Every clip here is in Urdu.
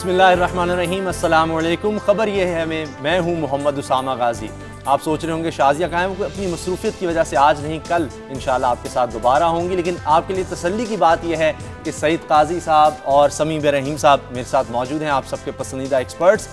بسم اللہ الرحمن الرحیم، السلام علیکم۔ خبر یہ ہے میں ہوں محمد اسامہ غازی۔ آپ سوچ رہے ہوں گے شازیہ کہاں ہیں؟ وہ اپنی مصروفیت کی وجہ سے آج نہیں کل انشاءاللہ آپ کے ساتھ دوبارہ ہوں گی، لیکن آپ کے لیے تسلی کی بات یہ ہے کہ سعید قاضی صاحب اور سمیع رحیم صاحب میرے ساتھ موجود ہیں، آپ سب کے پسندیدہ ایکسپرٹس۔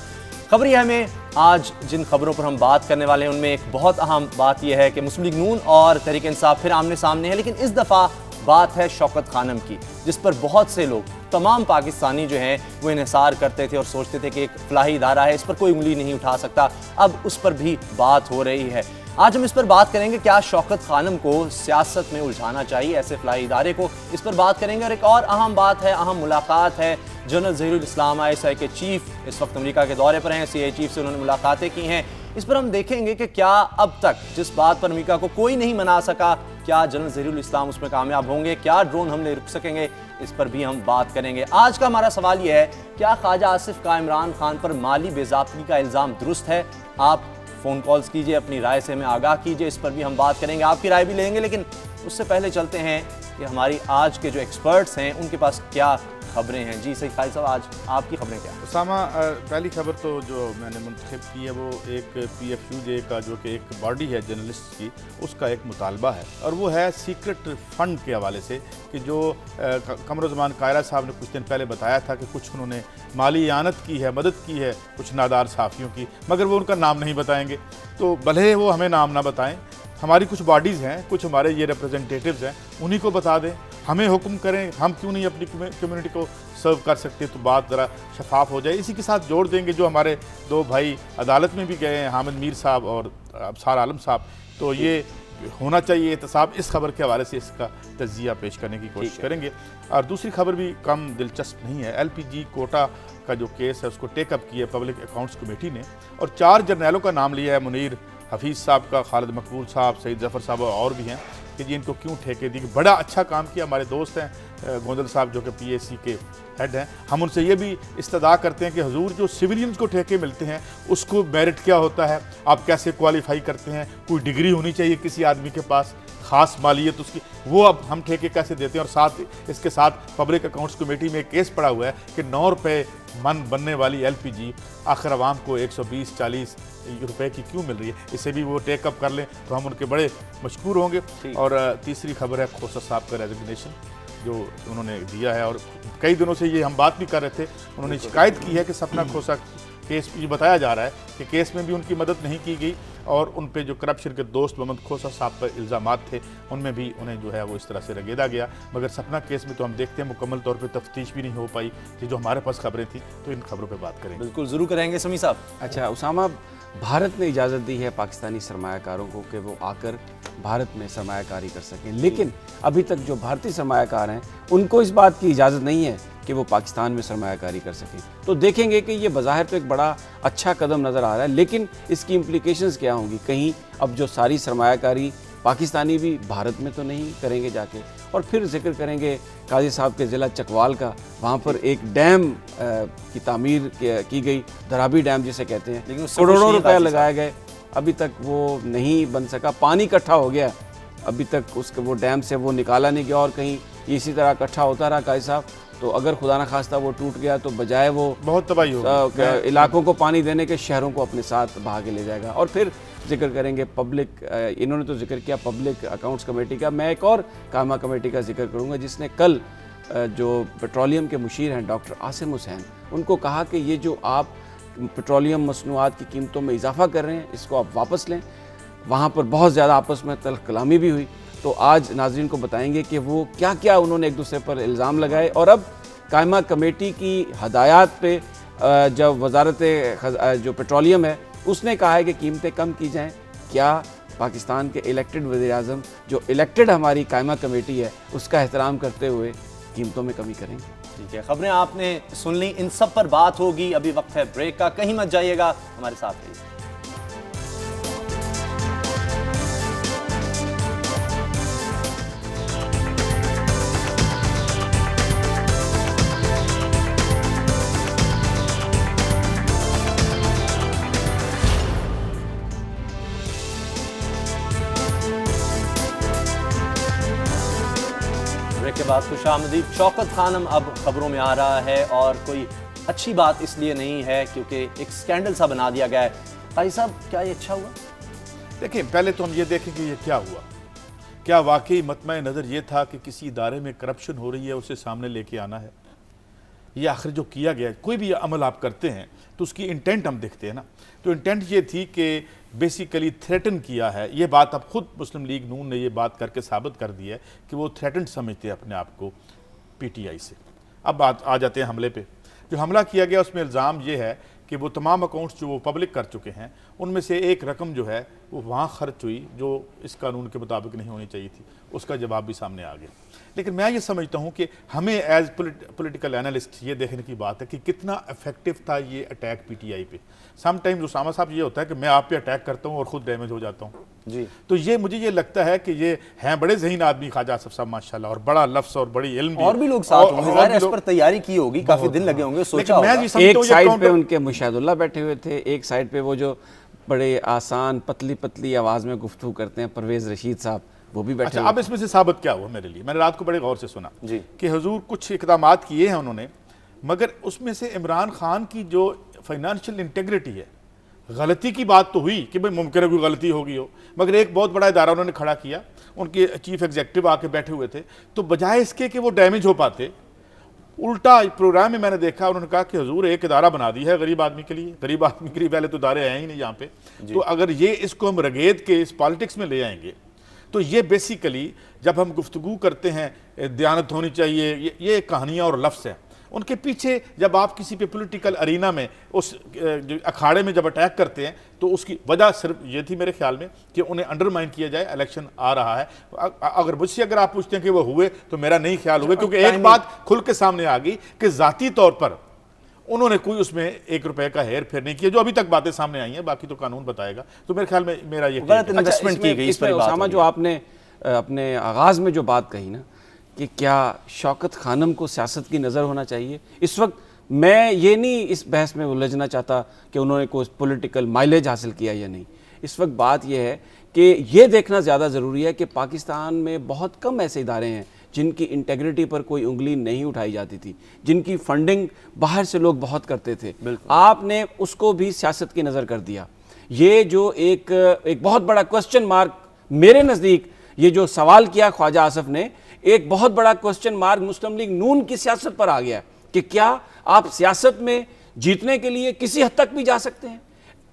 خبر یہ ہے آج جن خبروں پر ہم بات کرنے والے ہیں ان میں ایک بہت اہم بات یہ ہے کہ مسلم لیگ نون اور تحریک انصاف پھر آمنے سامنے ہے، لیکن اس دفعہ بات ہے شوکت خانم کی، جس پر بہت سے لوگ، تمام پاکستانی جو ہیں وہ انحصار کرتے تھے اور سوچتے تھے کہ ایک فلاحی ادارہ ہے، اس پر کوئی انگلی نہیں اٹھا سکتا۔ اب اس پر بھی بات ہو رہی ہے۔ آج ہم اس پر بات کریں گے، کیا شوکت خانم کو سیاست میں الجھانا چاہیے، ایسے فلاحی ادارے کو، اس پر بات کریں گے۔ اور ایک اور اہم بات ہے، اہم ملاقات ہے، جنرل ظہیر الاسلام ISI کے چیف اس وقت امریکہ کے دورے پر ہیں، CIA چیف سے انہوں نے ملاقاتیں کی ہیں۔ اس پر ہم دیکھیں گے کہ کیا اب تک جس بات پر امریکہ کو کوئی نہیں منا سکا، کیا جنرل ظہیر الاسلام اس میں کامیاب ہوں گے، کیا ڈرون حملے رک سکیں گے، اس پر بھی ہم بات کریں گے۔ آج کا ہمارا سوال یہ ہے، کیا خواجہ آصف کا عمران خان پر مالی بے ضابطگی کا الزام درست ہے؟ آپ فون کالز کیجئے، اپنی رائے سے ہمیں آگاہ کیجئے، اس پر بھی ہم بات کریں گے، آپ کی رائے بھی لیں گے۔ لیکن اس سے پہلے چلتے ہیں کہ ہماری آج کے جو ایکسپرٹس ہیں ان کے پاس کیا خبریں ہیں۔ جی سعید قاضی صاحب، آج آپ کی خبریں کیا ہیں؟ اسامہ، پہلی خبر تو جو میں نے منتخب کی ہے وہ ایک PFUJ کا، جو کہ ایک باڈی ہے جرنلسٹ کی، اس کا ایک مطالبہ ہے، اور وہ ہے سیکرٹ فنڈ کے حوالے سے، کہ جو قمرالزمان قاہرہ صاحب نے کچھ دن پہلے بتایا تھا کہ کچھ انہوں نے مالی اعانت کی ہے، مدد کی ہے کچھ نادار صحافیوں کی، مگر وہ ان کا نام نہیں بتائیں گے۔ تو بھلے وہ ہمیں نام نہ بتائیں، ہماری کچھ باڈیز ہیں، کچھ ہمارے یہ ریپرزنٹیٹیوز ہیں، انہی کو بتا دیں، ہمیں حکم کریں، ہم کیوں نہیں اپنی کمیونٹی کو سرو کر سکتے، تو بات ذرا شفاف ہو جائے۔ اسی کے ساتھ جوڑ دیں گے جو ہمارے دو بھائی عدالت میں بھی گئے ہیں، حامد میر صاحب اور ابصار عالم صاحب، تو یہ ہونا چاہیے احتساب۔ اس خبر کے حوالے سے اس کا تجزیہ پیش کرنے کی کوشش کریں گے۔ اور دوسری خبر بھی کم دلچسپ نہیں ہے، LPG کوٹا کا جو کیس ہے اس کو ٹیک اپ کیا ہے پبلک اکاؤنٹس کمیٹی نے، اور 4 جرنیلوں کا نام لیا ہے، منیر حفیظ صاحب کا، خالد مقبول صاحب، سعید ظفر صاحب اور بھی ہیں، کہ جی ان کو کیوں ٹھیکے دی۔ بڑا اچھا کام کیا ہمارے دوست ہیں گوندل صاحب جو کہ PAC کے ہیڈ ہیں، ہم ان سے یہ بھی استدعا کرتے ہیں کہ حضور جو سویلینز کو ٹھیکے ملتے ہیں اس کو میرٹ کیا ہوتا ہے، آپ کیسے کوالیفائی کرتے ہیں، کوئی ڈگری ہونی چاہیے کسی آدمی کے پاس، خاص مالیت اس کی، وہ اب ہم ٹھیکے کیسے دیتے ہیں۔ اور ساتھ اس کے ساتھ پبلک اکاؤنٹس کمیٹی میں ایک کیس پڑا ہوا ہے کہ 9 روپے من بننے والی LPG آخر عوام کو 120-140 روپے کی کیوں مل رہی ہے، اسے بھی وہ ٹیک اپ کر لیں تو ہم ان کے بڑے مشکور ہوں گے۔ اور تیسری خبر ہے کھوسہ صاحب کا ریزگنیشن جو انہوں نے دیا ہے، اور کئی دنوں سے یہ ہم بات بھی کر رہے تھے، انہوں نے شکایت کی ہے کہ سپنا کھوسہ کیس یہ بتایا جا رہا ہے کہ کیس میں بھی ان کی مدد نہیں کی گئی، اور ان پہ جو کرپشن کے دوست محمد کھوسہ صاحب پر الزامات تھے ان میں بھی انہیں جو ہے وہ اس طرح سے رگیدا گیا۔ مگر سپنا کیس میں تو ہم دیکھتے ہیں مکمل طور پہ تفتیش بھی نہیں ہو پائی، یہ جو ہمارے پاس خبریں تھیں، تو ان خبروں پہ بات کریں گے۔ بالکل ضرور کریں گے سمیع صاحب۔ اچھا اسامہ، بھارت نے اجازت دی ہے پاکستانی سرمایہ کاروں کو کہ وہ آ کر بھارت میں سرمایہ کاری کر سکیں، لیکن ابھی تک جو بھارتی سرمایہ کار ہیں ان کو اس بات کی اجازت نہیں ہے کہ وہ پاکستان میں سرمایہ کاری کر سکیں۔ تو دیکھیں گے کہ یہ بظاہر تو ایک بڑا اچھا قدم نظر آ رہا ہے، لیکن اس کی امپلیکیشنز کیا ہوں گی؟ کہیں اب جو ساری سرمایہ کاری پاکستانی بھی بھارت میں تو نہیں کریں گے جا کے؟ اور پھر ذکر کریں گے قاضی صاحب کے ضلع چکوال کا، وہاں پر ایک ڈیم کی تعمیر کی گئی، دھرابی ڈیم جسے کہتے ہیں، کروڑوں روپے لگائے گئے، ابھی تک وہ نہیں بن سکا، پانی اکٹھا ہو گیا، ابھی تک اس کے وہ ڈیم سے وہ نکالا نہیں گیا، اور کہیں اسی طرح اکٹھا ہوتا رہا قاضی صاحب۔ تو اگر خدا نہ خواستہ وہ ٹوٹ گیا تو بجائے وہ بہت تباہی ہوگی، علاقوں کو پانی دینے کے شہروں کو اپنے ساتھ بہا کے لے جائے گا۔ اور پھر ذکر کریں گے پبلک، انہوں نے تو ذکر کیا پبلک اکاؤنٹس کمیٹی کا، میں ایک اور قائمہ کمیٹی کا ذکر کروں گا جس نے کل جو پیٹرولیم کے مشیر ہیں ڈاکٹر عاصم حسین، ان کو کہا کہ یہ جو آپ پیٹرولیم مصنوعات کی قیمتوں میں اضافہ کر رہے ہیں اس کو آپ واپس لیں۔ وہاں پر بہت زیادہ آپس میں تلخ کلامی بھی ہوئی، تو آج ناظرین کو بتائیں گے کہ وہ کیا کیا انہوں نے ایک دوسرے پر الزام لگائے، اور اب قائمہ کمیٹی کی ہدایات پہ جب وزارت جو پیٹرولیم ہے اس نے کہا ہے کہ قیمتیں کم کی جائیں، کیا پاکستان کے الیکٹڈ وزیر اعظم جو الیکٹڈ ہماری قائمہ کمیٹی ہے اس کا احترام کرتے ہوئے قیمتوں میں کمی کریں گے؟ ٹھیک ہے، خبریں آپ نے سن لی، ان سب پر بات ہوگی۔ ابھی وقت ہے بریک کا، کہیں مت جائیے گا، ہمارے ساتھ رہیے۔ بریک کے بعد خوش آمدید۔ شوکت خانم اب خبروں میں آ رہا ہے، اور کوئی اچھی بات اس لیے نہیں ہے کیونکہ ایک سکینڈل سا بنا دیا گیا ہے. قاضی صاحب کیا یہ اچھا ہوا؟ دیکھیں پہلے تو ہم یہ دیکھیں کہ یہ کیا ہوا. کیا واقعی مطمع نظر یہ تھا کہ کسی ادارے میں کرپشن ہو رہی ہے اسے سامنے لے کے آنا ہے؟ یہ آخر جو کیا گیا کوئی بھی عمل آپ کرتے ہیں تو اس کی انٹینٹ ہم دیکھتے ہیں نا. تو انٹینٹ یہ تھی کہ بیسیکلی تھریٹن کیا ہے. یہ بات اب خود مسلم لیگ نون نے یہ بات کر کے ثابت کر دی ہے کہ وہ تھریٹن سمجھتے ہیں اپنے آپ کو پی ٹی آئی سے. اب آ جاتے ہیں حملے پہ. جو حملہ کیا گیا اس میں الزام یہ ہے کہ وہ تمام اکاؤنٹس جو وہ پبلک کر چکے ہیں ان میں سے ایک رقم جو ہے وہ وہاں خرچ ہوئی جو اس قانون کے مطابق نہیں ہونی چاہیے تھی. اس کا جواب بھی سامنے آ گیا. لیکن میں یہ سمجھتا ہوں کہ ہمیں ایز پولیٹیکل اینالسٹ یہ دیکھنے کی بات ہے کہ کتنا افیکٹو تھا یہ اٹیک پی ٹی آئی پہ. سم ٹائمز اسامہ صاحب یہ ہوتا ہے کہ میں آپ پہ اٹیک کرتا ہوں اور خود ڈیمیج ہو جاتا ہوں. جی تو یہ مجھے یہ لگتا ہے کہ یہ ہیں بڑے ذہین آدمی خواجہ آصف صاحب ماشاءاللہ, اور بڑا لفظ اور بڑی علم اور بھی لوگ ساتھ ہوں گے, ظاہر ہے اس پر تیاری کی ہوگی, کافی دن لگے ہوں گے, سوچا ہوگا. ایک سائیڈ پہ ان کے مشاہد اللہ بیٹھے ہوئے تھے, ایک سائیڈ پہ وہ جو بڑے آسان پتلی پتلی آواز میں گفتگو کرتے ہیں پرویز رشید صاحب, وہ بھی بیٹھے. اچھا اب اس میں سے ثابت کیا ہوا میرے لیے, میں نے رات کو بڑے غور سے سنا جی کہ حضور کچھ اقدامات کیے ہیں انہوں نے, مگر اس میں سے عمران خان کی جو فائنانشیل انٹیگریٹی ہے, غلطی کی بات تو ہوئی کہ بھئی ممکن ہے کوئی غلطی ہوگی ہو, مگر ایک بہت بڑا ادارہ انہوں نے کھڑا کیا, ان کے چیف ایگزیکٹو آ کے بیٹھے ہوئے تھے, تو بجائے اس کے کہ وہ ڈیمیج ہو پاتے, الٹا پروگرام میں نے دیکھا انہوں نے کہا کہ حضور ایک ادارہ بنا دی ہے غریب آدمی کے لیے. غریب آدمی کے لیے پہلے تو ادارے آئے ہی نہیں یہاں پہ, تو اگر یہ اس کو ہم رگید کے اس پالیٹکس میں لے آئیں گے تو یہ بیسیکلی جب ہم گفتگو کرتے ہیں دیانت ہونی چاہیے, یہ کہانیاں اور لفظ ہیں. ان کے پیچھے جب آپ کسی پہ پولیٹیکل ارینا میں اس اکھاڑے میں جب اٹیک کرتے ہیں تو اس کی وجہ صرف یہ تھی میرے خیال میں کہ انہیں انڈرمائن کیا جائے, الیکشن آ رہا ہے. اگر مجھ سے اگر آپ پوچھتے ہیں کہ وہ ہوئے تو میرا نہیں خیال ہوئے, کیونکہ ایک بات کھل کے سامنے آ گئی کہ ذاتی طور پر انہوں نے کوئی اس میں 1 روپے کا ہیر پھیر نہیں کیا, جو ابھی تک باتیں سامنے آئی ہیں, باقی تو قانون بتائے گا. تو میرے خیال میں میرا یہ غلط انویسٹمنٹ کی گئی. اس پر اسامہ جو آپ نے اپنے آغاز میں جو بات کہی نا کہ کیا شوکت خانم کو سیاست کی نظر ہونا چاہیے, اس وقت میں یہ نہیں اس بحث میں الجھنا چاہتا کہ انہوں نے کوئی پولیٹیکل مائلیج حاصل کیا یا نہیں. اس وقت بات یہ ہے کہ یہ دیکھنا زیادہ ضروری ہے کہ پاکستان میں بہت کم ایسے ادارے ہیں جن کی انٹیگریٹی پر کوئی انگلی نہیں اٹھائی جاتی تھی, جن کی فنڈنگ باہر سے لوگ بہت کرتے تھے. آپ نے اس کو بھی سیاست کی نظر کر دیا. یہ جو ایک بہت بڑا کوسچن مارک میرے نزدیک, یہ جو سوال کیا خواجہ آصف نے, ایک بہت بڑا کوسچن مارک مسلم لیگ نون کی سیاست پر آ گیا کہ کیا آپ سیاست میں جیتنے کے لیے کسی حد تک بھی جا سکتے ہیں.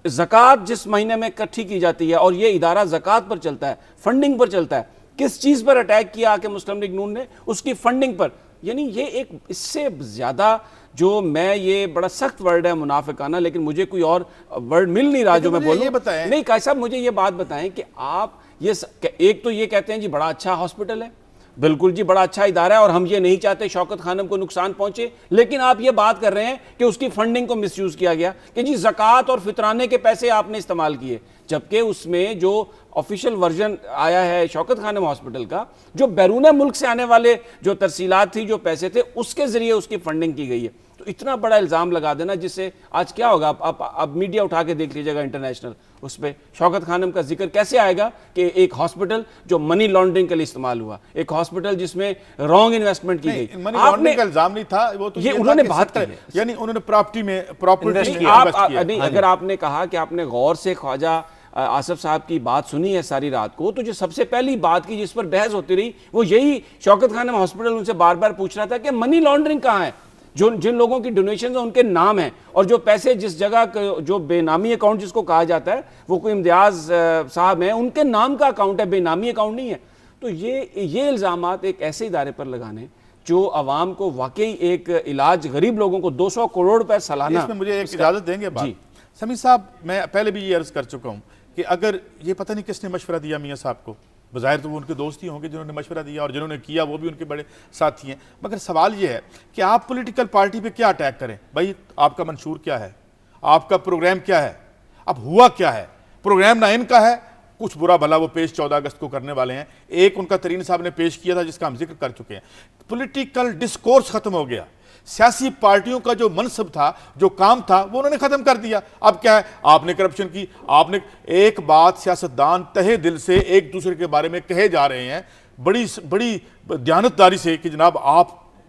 زکوٰۃ جس مہینے میں اکٹھی کی جاتی ہے اور یہ ادارہ زکوٰۃ پر چلتا ہے, فنڈنگ پر چلتا ہے, کس چیز پر اٹیک کیا کہ مسلم لیگ نون نے اس کی فنڈنگ پر. یعنی یہ ایک اس سے زیادہ جو میں یہ بڑا سخت ورڈ ہے منافقانہ, لیکن مجھے کوئی اور ورڈ مل نہیں رہا جو میں بولوں. نہیں قاضی صاحب مجھے یہ بات بتائیں کہ آپ یہ ایک تو یہ کہتے ہیں جی بڑا اچھا ہاسپٹل ہے, بالکل جی بڑا اچھا ادارہ ہے اور ہم یہ نہیں چاہتے شوکت خانم کو نقصان پہنچے, لیکن آپ یہ بات کر رہے ہیں کہ اس کی فنڈنگ کو مس یوز کیا گیا کہ جی زکوٰۃ اور فطرانے کے پیسے آپ نے استعمال کیے, جبکہ اس میں جو آفیشیل ورژن آیا ہے شوکت خانم ہاسپٹل کا, جو بیرون ملک سے آنے والے جو ترسیلات تھی, جو پیسے تھے, اس کے ذریعے اس کی فنڈنگ کی گئی ہے. تو اتنا بڑا الزام لگا دینا, جس سے آج کیا ہوگا, اب میڈیا اٹھا کے دیکھ لیجیے گا انٹرنیشنل, اس پہ شوکت خانم کا ذکر کیسے آئے گا کہ ایک ہاسپٹل جو منی لانڈرنگ کے لیے استعمال ہوا, ایک ہاسپٹل جس میں رانگ انویسٹمنٹ کی گئی. منی لانڈرنگ کا الزام نہیں تھا, وہ تو یہ انہوں نے بات کی, یعنی انہوں نے پراپرٹی میں انویسٹ کیا. نہیں اگر آپ نے کہا کہ آپ نے غور سے خواجہ آصف صاحب کی بات سنی ہے ساری رات کو, تو جو سب سے پہلی بات کی جس پر بحث ہوتی رہی وہ یہی شوکت خانم ہاسپٹل ان سے بار بار پوچھ رہا تھا کہ منی لانڈرنگ کہاں ہے, جن لوگوں کی ڈونیشنز ہیں ان کے نام ہیں, اور جو پیسے جس جگہ جو بے نامی اکاؤنٹ جس کو کہا جاتا ہے, وہ کوئی امتیاز صاحب ہیں, ان کے نام کا اکاؤنٹ ہے, بے نامی اکاؤنٹ نہیں ہے. تو یہ الزامات ایک ایسے ادارے پر لگانے جو عوام کو واقعی ایک علاج, غریب لوگوں کو 200 کروڑ روپے سالانہ. اس میں مجھے ایک اجازت دیں گے بات. جی سمیع صاحب, میں پہلے بھی یہ عرض کر چکا ہوں کہ اگر یہ پتہ نہیں کس نے مشورہ دیا میاں صاحب کو, بظاہر تو وہ ان کے دوست ہی ہوں گے جنہوں نے مشورہ دیا, اور جنہوں نے کیا وہ بھی ان کے بڑے ساتھی ہیں, مگر سوال یہ ہے کہ آپ پولیٹیکل پارٹی پہ کیا اٹیک کریں. بھائی آپ کا منشور کیا ہے, آپ کا پروگرام کیا ہے, اب ہوا کیا ہے. پروگرام نہ ان کا ہے, کچھ برا بھلا وہ پیش 14 اگست کو کرنے والے ہیں. ایک ان کا ترین صاحب نے پیش کیا تھا جس کا ہم ذکر کر چکے ہیں. پولیٹیکل ڈسکورس ختم ہو گیا. سیاسی پارٹیوں کا جو منصب تھا, جو کام تھا, وہ انہوں نے ختم کر دیا. اب کیا ہے, آپ نے کرپشن کی, آپ نے ایک بات سیاستدان تہے دل سے ایک دوسرے کے بارے میں کہے جا رہے ہیں بڑی دیانتداری سے کہ جناب آپ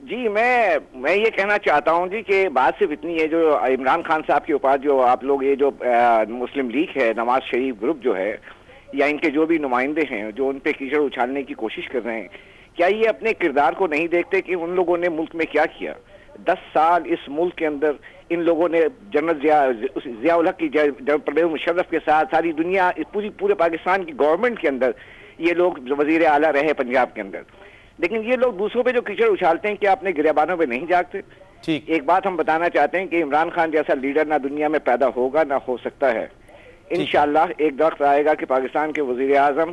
جی میں یہ کہنا چاہتا ہوں جی کہ بات صرف اتنی ہے، جو عمران خان صاحب کے اوپر جو آپ لوگ یہ جو مسلم لیگ ہے، نواز شریف گروپ جو ہے، یا ان کے جو بھی نمائندے ہیں جو ان پہ کیچڑ اچھالنے کی کوشش کر رہے ہیں، کیا یہ اپنے کردار کو نہیں دیکھتے کہ ان لوگوں نے ملک میں کیا کیا؟ 10 سال اس ملک کے اندر ان لوگوں نے جنرل ضیاء الحق کی پرویز مشرف کے ساتھ ساری دنیا پورے پاکستان کی گورنمنٹ کے اندر یہ لوگ وزیر اعلیٰ رہے پنجاب کے اندر، لیکن یہ لوگ دوسروں پہ جو کیچڑ اچھالتے ہیں کیا اپنے گریبانوں پہ نہیں جاگتے؟ ٹھیک، ایک بات ہم بتانا چاہتے ہیں کہ عمران خان جیسا لیڈر نہ دنیا میں پیدا ہوگا نہ ہو سکتا ہے۔ انشاءاللہ ایک وقت آئے گا کہ پاکستان کے وزیر اعظم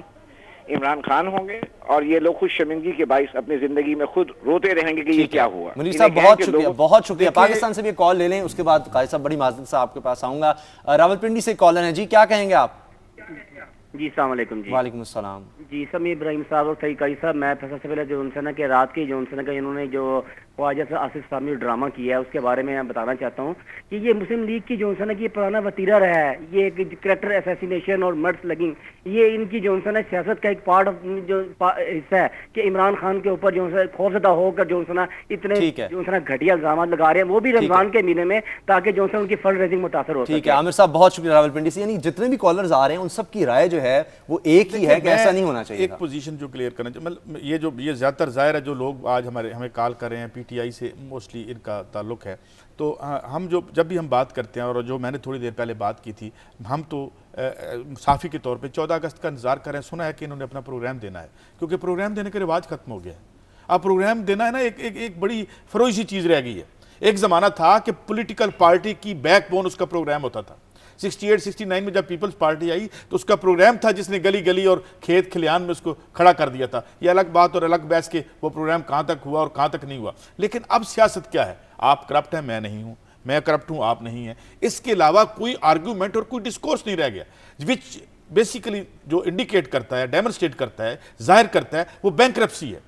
عمران خان ہوں گے اور یہ لوگ خوش شرمندگی کے باعث اپنی زندگی میں خود روتے رہیں گے کہ یہ کیا ہوا۔ منیر صاحب بہت شکریہ، بہت شکریہ۔ پاکستان سے بھی کال لے لیں، اس کے بعد قائد صاحب بڑی معذرت سے آپ کے پاس آؤں گا۔ راولپنڈی سے کالر ہیں جی، کیا کہیں گے آپ؟ جی السلام علیکم جی۔ وعلیکم السلام جی سمیع ابراہیم صاحب اور سعید قاری صاحب، میں سب سے پہلے جو انسان ہے کہ رات کی جو انسان ہے کہ انہوں نے جو خواجہ سے آصف سامی ڈرامہ کیا ہے اس کے بارے میں بتانا چاہتا ہوں کہ یہ مسلم لیگ کی جو انسان ہے کہ یہ پرانا وتیرہ رہا ہے، یہ کریکٹر اسیسینیشن اور مرڈس لگنگ، یہ ان کی جو انسان ہے سیاست کا ایک پارٹ آف جو حصہ ہے کہ عمران خان کے اوپر جو خوفزدہ ہو کر جو انسان اتنے جو انسان گھٹیا الزامات لگا رہے ہیں، وہ بھی رمضان کے مہینے میں، تاکہ جو انسان ان کی فنڈ ریزنگ متاثر ہو سکے۔ ٹھیک ہے عامر صاحب، بہت شکریہ راولپنڈی سے۔ یعنی جتنے بھی کالرز آ رہے ہیں ان سب کی رائے جو ہے وہ ایک ہی ہے کہ ایسا نہیں ہونا چاہیے۔ ایک پوزیشن جو کلیئر کرنا چاہیے، مطلب یہ زیادہ تر ظاہر ہے جو لوگ آج ہمیں کال کر رہے ہیں پی ٹی آئی سے موسٹلی ان کا تعلق ہے، تو ہم جب بھی ہم بات کرتے ہیں، اور جو میں نے تھوڑی دیر پہلے بات کی تھی، ہم تو صحافی کے طور پہ 14 اگست کا انتظار کر رہے ہیں۔ سنا ہے کہ انہوں نے اپنا پروگرام دینا ہے، کیونکہ پروگرام دینے کا رواج ختم ہو گیا ہے۔ اب پروگرام دینا ہے نا ایک بڑی فروئی سی چیز رہ گئی ہے۔ ایک زمانہ تھا کہ پولیٹیکل پارٹی کی بیک بون اس کا پروگرام ہوتا تھا۔ 68-69 میں جب پیپلز پارٹی آئی تو اس کا پروگرام تھا جس نے گلی گلی اور کھیت کھلیان میں اس کو کھڑا کر دیا تھا۔ یہ الگ بات اور الگ بحث کہ وہ پروگرام کہاں تک ہوا اور کہاں تک نہیں ہوا، لیکن اب سیاست کیا ہے؟ آپ کرپٹ ہیں، میں نہیں ہوں، میں کرپٹ ہوں، آپ نہیں ہیں، اس کے علاوہ کوئی آرگیومنٹ اور کوئی ڈسکورس نہیں رہ گیا، وچ بیسیکلی جو انڈیکیٹ کرتا ہے، ڈیمونسٹریٹ کرتا ہے، ظاہر کرتا ہے وہ بینکرپسی ہے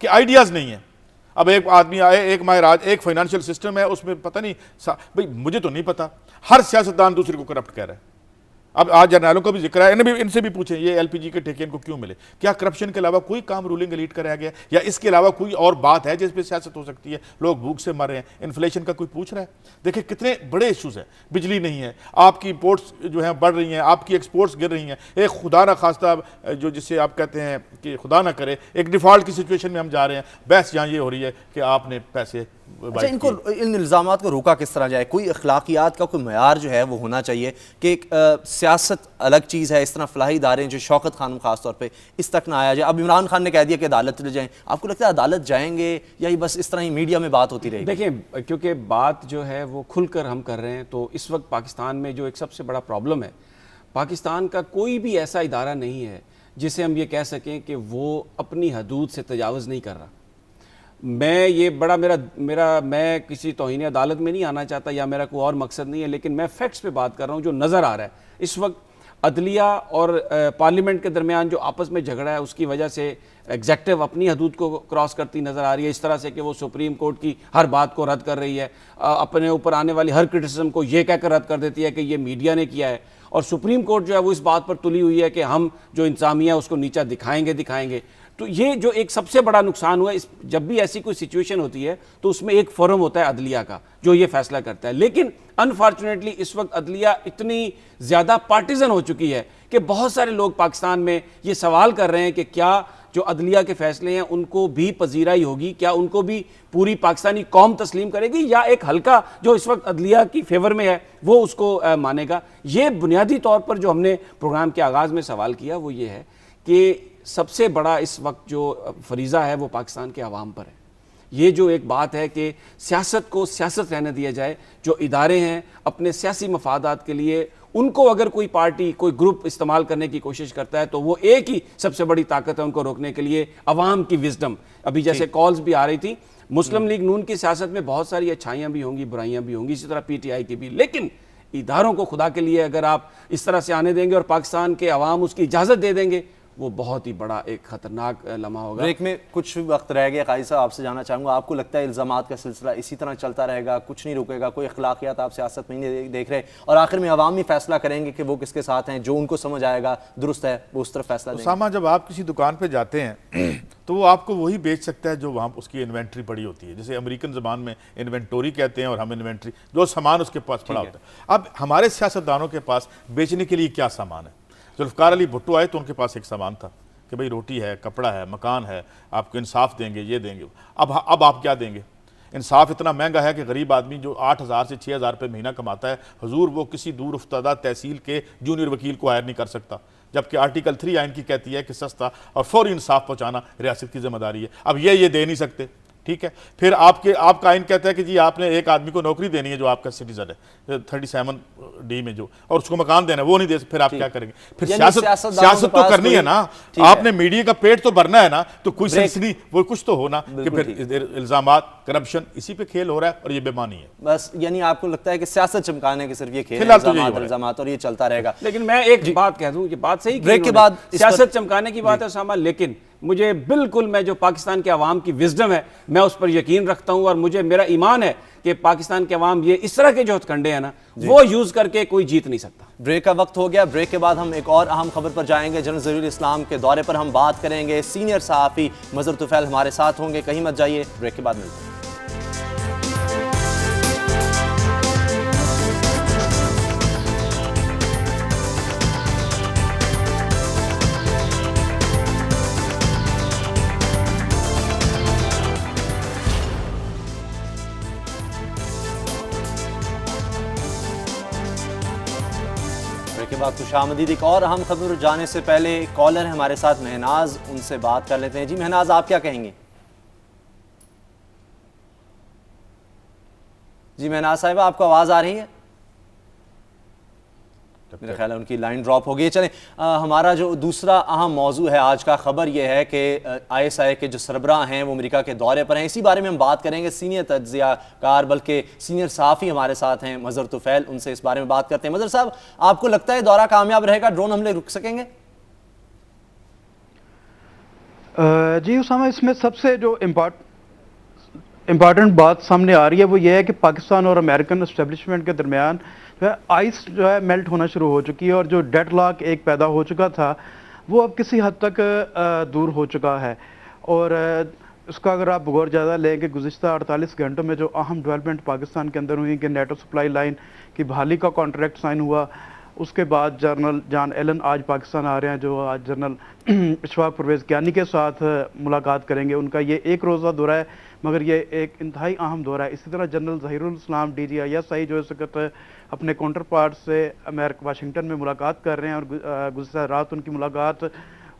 کہ آئیڈیاز نہیں ہیں۔ اب ایک آدمی آئے، ایک ماہ راج، ایک فائنانشل سسٹم ہے، اس میں پتہ نہیں بھئی مجھے تو نہیں پتا، ہر سیاستدان دوسرے کو کرپٹ کہہ رہا ہے۔ اب آج جرنیلوں کا بھی ذکر ہے، ان سے بھی پوچھیں یہ ایل پی جی کے ٹھیکے ان کو کیوں ملے؟ کیا کرپشن کے علاوہ کوئی کام رولنگ ایلیٹ کا رہ گیا، یا اس کے علاوہ کوئی اور بات ہے جس پہ سیاست ہو سکتی ہے؟ لوگ بھوک سے مر رہے ہیں، انفلیشن کا کوئی پوچھ رہا ہے؟ دیکھیں کتنے بڑے ایشوز ہیں، بجلی نہیں ہے، آپ کی امپورٹس جو ہیں بڑھ رہی ہیں، آپ کی ایکسپورٹس گر رہی ہیں، ایک خدا نہ خواستہ جو جسے آپ کہتے ہیں کہ خدا نہ کرے ایک ڈیفالٹ کی سچویشن میں ہم جا رہے ہیں۔ بحث یہاں یہ ہو رہی ہے کہ آپ نے پیسے اچھا، ان الزامات کو روکا کس طرح جائے؟ کوئی اخلاقیات کا کوئی معیار جو ہے وہ ہونا چاہیے کہ ایک سیاست الگ چیز ہے، اس طرح فلاحی ادارے جو شوکت خانم خاص طور پہ اس تک نہ آیا جائے۔ اب عمران خان نے کہہ دیا کہ عدالت لے جائیں، آپ کو لگتا ہے عدالت جائیں گے یا یہ بس اس طرح ہی میڈیا میں بات ہوتی رہے گی؟ دیکھیں کیونکہ بات جو ہے وہ کھل کر ہم کر رہے ہیں، تو اس وقت پاکستان میں جو ایک سب سے بڑا پرابلم ہے، پاکستان کا کوئی بھی ایسا ادارہ نہیں ہے جسے ہم یہ کہہ سکیں کہ وہ اپنی حدود سے تجاوز نہیں کر رہا۔ میں یہ بڑا میں کسی توہین عدالت میں نہیں آنا چاہتا یا میرا کوئی اور مقصد نہیں ہے، لیکن میں فیکٹس پہ بات کر رہا ہوں جو نظر آ رہا ہے۔ اس وقت عدلیہ اور پارلیمنٹ کے درمیان جو آپس میں جھگڑا ہے اس کی وجہ سے ایگزیکٹو اپنی حدود کو کراس کرتی نظر آ رہی ہے، اس طرح سے کہ وہ سپریم کورٹ کی ہر بات کو رد کر رہی ہے، اپنے اوپر آنے والی ہر کرٹیسزم کو یہ کہہ کر رد کر دیتی ہے کہ یہ میڈیا نے کیا ہے، اور سپریم کورٹ جو ہے وہ اس بات پر تلی ہوئی ہے کہ ہم جو انتظامیہ اس کو نیچا دکھائیں گے۔ تو یہ جو ایک سب سے بڑا نقصان ہوا ہے، جب بھی ایسی کوئی سچویشن ہوتی ہے تو اس میں ایک فورم ہوتا ہے عدلیہ کا جو یہ فیصلہ کرتا ہے، لیکن انفارچونیٹلی اس وقت عدلیہ اتنی زیادہ پارٹیزن ہو چکی ہے کہ بہت سارے لوگ پاکستان میں یہ سوال کر رہے ہیں کہ کیا جو عدلیہ کے فیصلے ہیں ان کو بھی پذیرائی ہوگی، کیا ان کو بھی پوری پاکستانی قوم تسلیم کرے گی، یا ایک حلقہ جو اس وقت عدلیہ کی فیور میں ہے وہ اس کو مانے گا۔ یہ بنیادی طور پر جو ہم نے پروگرام کے آغاز میں سوال کیا وہ یہ ہے کہ سب سے بڑا اس وقت جو فریضہ ہے وہ پاکستان کے عوام پر ہے۔ یہ جو ایک بات ہے کہ سیاست کو سیاست رہنے دیا جائے، جو ادارے ہیں اپنے سیاسی مفادات کے لیے ان کو اگر کوئی پارٹی کوئی گروپ استعمال کرنے کی کوشش کرتا ہے تو وہ ایک ہی سب سے بڑی طاقت ہے ان کو روکنے کے لیے، عوام کی وزڈم۔ ابھی جیسے کالز بھی آ رہی تھی، مسلم لیگ نون کی سیاست میں بہت ساری اچھائیاں بھی ہوں گی، برائیاں بھی ہوں گی، اسی طرح پی ٹی آئی کی بھی، لیکن اداروں کو خدا کے لیے اگر آپ اس طرح سے آنے دیں گے اور پاکستان کے عوام اس کی اجازت دے دیں گے وہ بہت ہی بڑا ایک خطرناک لمحہ ہوگا۔ بریک میں کچھ وقت رہ گیا، قاضی صاحب آپ سے جاننا چاہوں گا، آپ کو لگتا ہے الزامات کا سلسلہ اسی طرح چلتا رہے گا، کچھ نہیں رکے گا، کوئی اخلاقیات آپ سیاست میں نہیں دیکھ رہے، اور آخر میں عوامی فیصلہ کریں گے کہ وہ کس کے ساتھ ہیں، جو ان کو سمجھ آئے گا درست ہے وہ اس طرف فیصلہ دیں گے؟ اسامہ، جب آپ کسی دکان پہ جاتے ہیں تو وہ آپ کو وہی بیچ سکتا ہے جو وہاں اس کی انوینٹری پڑی ہوتی ہے، جیسے امریکن زبان میں انوینٹوری کہتے ہیں اور ہم انوینٹری، جو سامان اس کے پاس پڑا ہوتا ہے۔ اب ہمارے سیاستدانوں کے پاس بیچنے کے لیے کیا سامان ہے؟ ذوالفقار علی بھٹو آئے تو ان کے پاس ایک سامان تھا کہ بھئی روٹی ہے، کپڑا ہے، مکان ہے، آپ کو انصاف دیں گے، یہ دیں گے۔ اب آپ کیا دیں گے؟ انصاف اتنا مہنگا ہے کہ غریب آدمی جو 8,000 سے 6,000 روپے مہینہ کماتا ہے، حضور وہ کسی دور افتادہ تحصیل کے جونیئر وکیل کو ہائر نہیں کر سکتا، جبکہ آرٹیکل 3 آئین کی کہتی ہے کہ سستا اور فوری انصاف پہنچانا ریاست کی ذمہ داری ہے۔ اب یہ دے نہیں سکتے، ٹھیک ہے۔ پھر آپ کا آئین کہتا ہے کہ جی آپ نے ایک آدمی کو نوکری دینی ہے جو آپ کا سٹیزن ہے 37D میں جو، اور اس کو مکان دینا ہے، وہ نہیں دے سکتے، پھر آپ کیا کریں گے؟ پھر سیاست تو کرنی ہے نا، آپ نے میڈیا کا پیٹ تو بھرنا ہے نا، تو کوئی سنسنی وہ کچھ تو ہونا کہ پھر الزامات، کرپشن، اسی پہ کھیل ہو رہا ہے اور یہ بے معنی ہے بس۔ یعنی آپ کو لگتا ہے کہ سیاست چمکانے کے صرف یہ کھیل، الزامات اور یہ چلتا رہے گا۔ لیکن میں ایک بات کہہ دوں، یہ بات صحیح، بریک کے بعد سیاست چمکانے کی بات ہے اسامہ، لیکن مجھے بالکل میں جو پاکستان کے عوام کی وزڈم ہے میں اس پر یقین رکھتا ہوں، اور میرا ایمان ہے کہ پاکستان کے عوام یہ اس طرح کے جو ہتھ کنڈے ہیں نا وہ یوز کر کے کوئی جیت نہیں سکتا۔ بریک کا وقت ہو گیا، بریک کے بعد ہم ایک اور اہم خبر پر جائیں گے۔ جنرل ظہیر الاسلام کے دورے پر ہم بات کریں گے، سینئر صحافی مظہر طفیل ہمارے ساتھ ہوں گے، کہیں مت جائیے، بریک کے بعد ملتے ہیں۔ کے بعد خوش آمدید۔ ایک اور اہم خبر جانے سے پہلے کالر ہے ہمارے ساتھ مہناز، ان سے بات کر لیتے ہیں۔ جی مہناز، آپ کیا کہیں گے؟ جی مہناز صاحبہ، آپ کو آواز آ رہی ہے؟ میرا خیال ہے ان کی لائن ڈراپ ہو گئی۔ چلیں، ہمارا جو دوسرا اہم موضوع ہے آج کا، خبر یہ ہے کہ ISI کے جو سربراہ ہیں وہ امریکہ کے دورے پر ہیں، اسی بارے میں ہم بات کریں گے۔ سینئر تجزیہ کار بلکہ سینئر صحافی ہمارے ساتھ ہیں مظہر طفیل، ان سے اس بارے میں بات کرتے ہیں۔ مظہر صاحب، آپ کو لگتا ہے دورہ کامیاب رہے گا، ڈرون حملے رک سکیں گے؟ جی اسامہ، اس میں سب سے جو امپارٹنٹ بات سامنے آ رہی ہے وہ یہ ہے کہ پاکستان اور امریکن اسٹیبلشمنٹ کے درمیان جو ہے آئس جو ہے میلٹ ہونا شروع ہو چکی ہے، اور جو ڈیڈ لاک ایک پیدا ہو چکا تھا وہ اب کسی حد تک دور ہو چکا ہے۔ اور اس کا اگر آپ غور جائزہ لیں کہ گزشتہ 48 گھنٹوں میں جو اہم ڈیولپمنٹ پاکستان کے اندر ہوئی کہ نیٹو سپلائی لائن کی بحالی کا کانٹریکٹ سائن ہوا، اس کے بعد جنرل جان ایلن آج پاکستان آ رہے ہیں، جو آج جنرل اشفاق پرویز کیانی کے ساتھ ملاقات کریں گے۔ ان کا یہ ایک روزہ دورہ ہے مگر یہ ایک انتہائی اہم دورہ ہے۔ اسی طرح جنرل ظہیر الاسلام DGISI جو اس وقت اپنے کاؤنٹر پارٹ سے واشنگٹن میں ملاقات کر رہے ہیں، اور گزشتہ رات ان کی ملاقات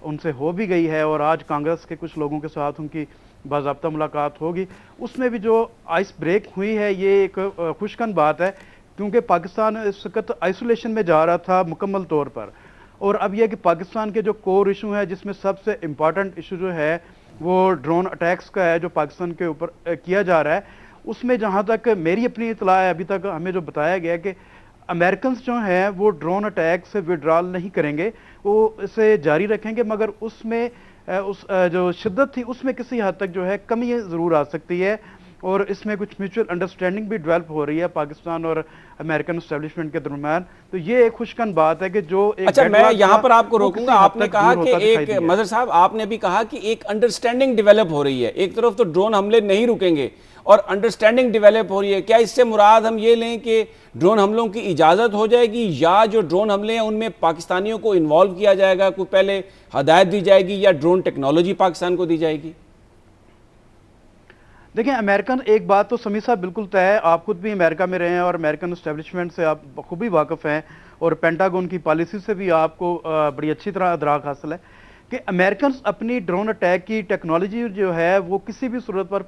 ان سے ہو بھی گئی ہے، اور آج کانگریس کے کچھ لوگوں کے ساتھ ان کی باضابطہ ملاقات ہوگی۔ اس میں بھی جو آئس بریک ہوئی ہے یہ ایک خوشکن بات ہے، کیونکہ پاکستان اس وقت آئسولیشن میں جا رہا تھا مکمل طور پر، اور اب یہ کہ پاکستان کے جو کور ایشو ہیں جس میں سب سے امپارٹنٹ ایشو جو ہے وہ ڈرون اٹیکس کا ہے جو پاکستان کے اوپر کیا جا رہا ہے۔ اس میں جہاں تک میری اپنی اطلاع ہے، ابھی تک ہمیں جو بتایا گیا کہ امریکنز جو ہیں وہ ڈرون اٹیک سے وڈرال نہیں کریں گے، وہ اسے جاری رکھیں گے، مگر اس میں جو شدت تھی اس میں کسی حد تک جو ہے کمی ضرور آ سکتی ہے، اور اس میں کچھ میوچل انڈرسٹینڈنگ بھی ڈیولپ ہو رہی ہے پاکستان اور امریکن اسٹیبلشمنٹ کے درمیان۔ تو یہ ایک خوشکن بات ہے کہ جو اچھا، میں یہاں پر آپ کو روکوں گا۔ آپ نے کہا کہ ایک مظہر صاحب، آپ نے بھی کہا کہ ایک انڈرسٹینڈنگ ڈیولپ ہو رہی ہے، ایک طرف تو ڈرون حملے نہیں رکیں گے اور انڈرسٹینڈنگ ڈیولپ ہو رہی ہے، کیا اس سے مراد ہم یہ لیں کہ ڈرون حملوں کی اجازت ہو جائے گی، یا جو ڈرون حملے ہیں ان میں پاکستانیوں کو انوالو کیا جائے گا، کوئی پہلے ہدایت دی جائے گی، یا ڈرون ٹیکنالوجی پاکستان کو دی جائے گی؟ دیکھیں، امریکن ایک بات تو سمیع صاحب بالکل طے ہے، آپ خود بھی امریکہ میں رہے ہیں اور امریکن اسٹیبلشمنٹ سے آپ بخوبی واقف ہیں، اور پینٹاگون کی پالیسی سے بھی آپ کو بڑی اچھی طرح ادراک حاصل ہے کہ امریکنز اپنی ڈرون اٹیک کی ٹیکنالوجی جو ہے وہ کسی بھی صورت پر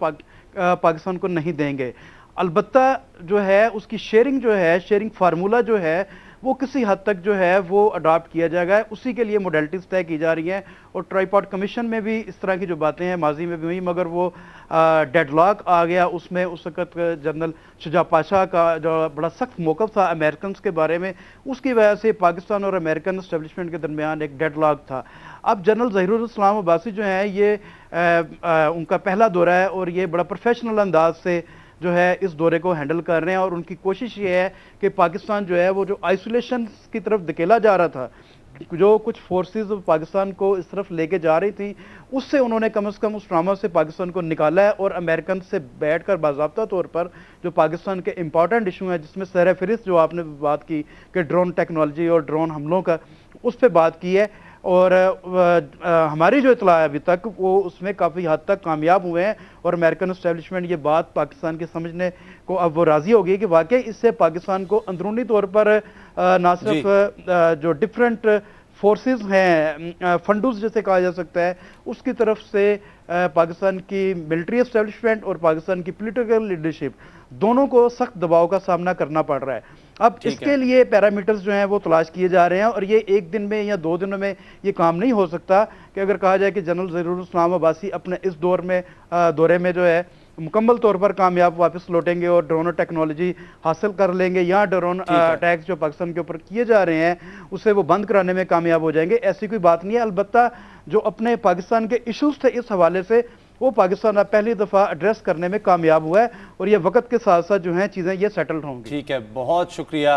پاکستان کو نہیں دیں گے۔ البتہ جو ہے اس کی شیئرنگ جو ہے، شیئرنگ فارمولہ جو ہے وہ کسی حد تک جو ہے وہ اڈاپٹ کیا جائے گا. اسی کے لیے موڈیلٹیز طے کی جا رہی ہیں, اور ٹرائیپاڈ کمیشن میں بھی اس طرح کی جو باتیں ہیں ماضی میں بھی ہوئی, مگر وہ ڈیڈ لاک آ گیا. اس میں اس وقت جنرل شجاع پاشا کا جو بڑا سخت موقف تھا امریکنز کے بارے میں, اس کی وجہ سے پاکستان اور امریکن اسٹیبلشمنٹ کے درمیان ایک ڈیڈ لاک تھا. اب جنرل ظہیر الاسلام عباسی جو ہیں یہ ان کا پہلا دورہ ہے, اور یہ بڑا پروفیشنل انداز سے جو ہے اس دورے کو ہینڈل کر رہے ہیں, اور ان کی کوشش یہ ہے کہ پاکستان جو ہے وہ جو آئسولیشن کی طرف دھکیلا جا رہا تھا, جو کچھ فورسز پاکستان کو اس طرف لے کے جا رہی تھی, اس سے انہوں نے کم از کم اس ڈرامہ سے پاکستان کو نکالا ہے, اور امریکن سے بیٹھ کر باضابطہ طور پر جو پاکستان کے امپورٹنٹ ایشو ہیں, جس میں سر فہرست جو آپ نے بات کی کہ ڈرون ٹیکنالوجی اور ڈرون حملوں کا, اس پہ بات کی ہے. اور ہماری جو اطلاع ہے ابھی تک وہ اس میں کافی حد تک کامیاب ہوئے ہیں, اور امریکن اسٹیبلشمنٹ یہ بات پاکستان کے سمجھنے کو اب وہ راضی ہو گئی کہ واقعی اس سے پاکستان کو اندرونی طور پر نہ صرف جو ڈفرینٹ فورسز ہیں, فنڈوز جیسے کہا جا سکتا ہے, اس کی طرف سے پاکستان کی ملٹری اسٹیبلشمنٹ اور پاکستان کی پولیٹیکل لیڈرشپ دونوں کو سخت دباؤ کا سامنا کرنا پڑ رہا ہے. اب اس کے لیے پیرامیٹرز جو ہیں وہ تلاش کیے جا رہے ہیں, اور یہ ایک دن میں یا 2 دنوں میں یہ کام نہیں ہو سکتا کہ اگر کہا جائے کہ جنرل ظہیر الاسلام عباسی اپنے اس دورے میں جو ہے مکمل طور پر کامیاب واپس لوٹیں گے اور ڈرون ٹیکنالوجی حاصل کر لیں گے, یا ڈرون اٹیکس جو پاکستان کے اوپر کیے جا رہے ہیں اسے وہ بند کرانے میں کامیاب ہو جائیں گے. ایسی کوئی بات نہیں ہے. البتہ جو اپنے پاکستان کے ایشوز تھے اس حوالے سے وہ پاکستان اب پہلی دفعہ ایڈریس کرنے میں کامیاب ہوا ہے, اور یہ وقت کے ساتھ ساتھ جو ہیں چیزیں یہ سیٹلڈ ہوں گی. ٹھیک ہے, بہت شکریہ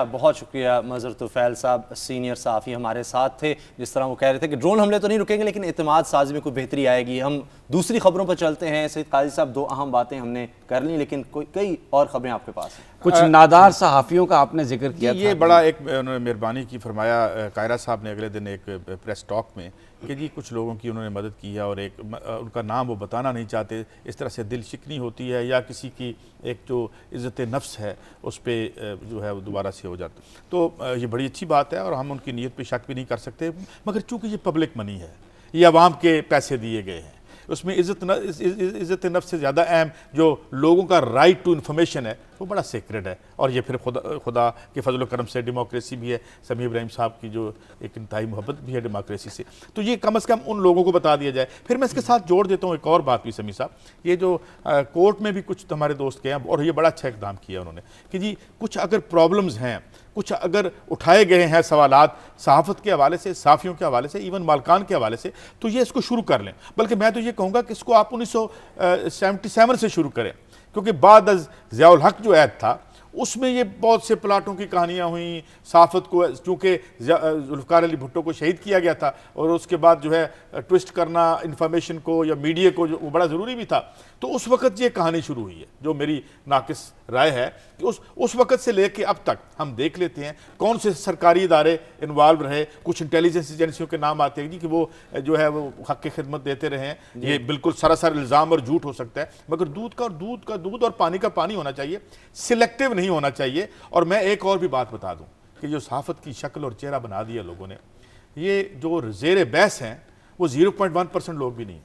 مظہر طفیل صاحب, سینئر صحافی ہمارے ساتھ تھے. جس طرح وہ کہہ رہے تھے کہ ڈرون حملے تو نہیں رکیں گے لیکن اعتماد سازی میں کوئی بہتری آئے گی. ہم دوسری خبروں پر چلتے ہیں. سید قاضی صاحب 2 اہم باتیں ہم نے کر لیں, لیکن کئی اور خبریں آپ کے پاس ہیں. کچھ نادار صحافیوں کا آپ نے ذکر کیا تھا. یہ بڑا ایک انہوں نے مہربانی کی فرمایا قاہرہ صاحب نے اگلے دن ایک پریس ٹاک میں کہ جی کچھ لوگوں کی انہوں نے مدد کی ہے, اور ایک ان کا نام وہ بتانا نہیں چاہتے. اس طرح سے دل شکنی ہوتی ہے, یا کسی کی ایک جو عزت نفس ہے اس پہ جو ہے وہ دوبارہ سے ہو جاتا. تو یہ بڑی اچھی بات ہے, اور ہم ان کی نیت پہ شک بھی نہیں کر سکتے, مگر چونکہ یہ پبلک منی ہے, یہ عوام کے پیسے دیے گئے ہیں, اس میں عزت نفس سے زیادہ اہم جو لوگوں کا رائٹ ٹو انفارمیشن ہے وہ بڑا سیکرڈ ہے. اور یہ پھر خدا کے فضل و کرم سے ڈیموکریسی بھی ہے, سمیع ابراہیم صاحب کی جو ایک انتہائی محبت بھی ہے ڈیموکریسی سے, تو یہ کم از کم ان لوگوں کو بتا دیا جائے. پھر میں اس کے ساتھ جوڑ دیتا ہوں ایک اور بات بھی سمیع صاحب, یہ جو کورٹ میں بھی کچھ ہمارے دوست گئے ہیں, اور یہ بڑا اچھا اقدام کیا انہوں نے کہ جی کچھ اگر پرابلمز ہیں, کچھ اگر اٹھائے گئے ہیں سوالات صحافت کے حوالے سے, صحافیوں کے حوالے سے, ایون مالکان کے حوالے سے, تو یہ اس کو شروع کر لیں. بلکہ میں تو یہ کہوں گا کہ اس کو آپ 1977 سے شروع کریں, کیونکہ بعد از ضیاء الحق جو عہد تھا اس میں یہ بہت سے پلاٹوں کی کہانیاں ہوئیں. صحافت کو چونکہ ذوالفقار علی بھٹو کو شہید کیا گیا تھا, اور اس کے بعد جو ہے ٹوسٹ کرنا انفارمیشن کو یا میڈیا کو جو وہ بڑا ضروری بھی تھا, تو اس وقت یہ کہانی شروع ہوئی ہے. جو میری ناقص رائے ہے کہ اس وقت سے لے کے اب تک ہم دیکھ لیتے ہیں کون سے سرکاری ادارے انوالو رہے. کچھ انٹیلیجنس ایجنسیوں کے نام آتے ہیں کہ وہ جو ہے وہ حق کی خدمت دیتے رہے ہیں. یہ بالکل سراسر الزام اور جھوٹ ہو سکتا ہے, مگر دودھ اور پانی کا پانی ہونا چاہیے, سلیکٹیو نہیں ہونا چاہیے. اور میں ایک اور بھی بات بتا دوں کہ جو صحافت کی شکل اور چہرہ بنا دیا لوگوں نے, یہ جو زیر بحث ہیں وہ 0.1% لوگ بھی نہیں.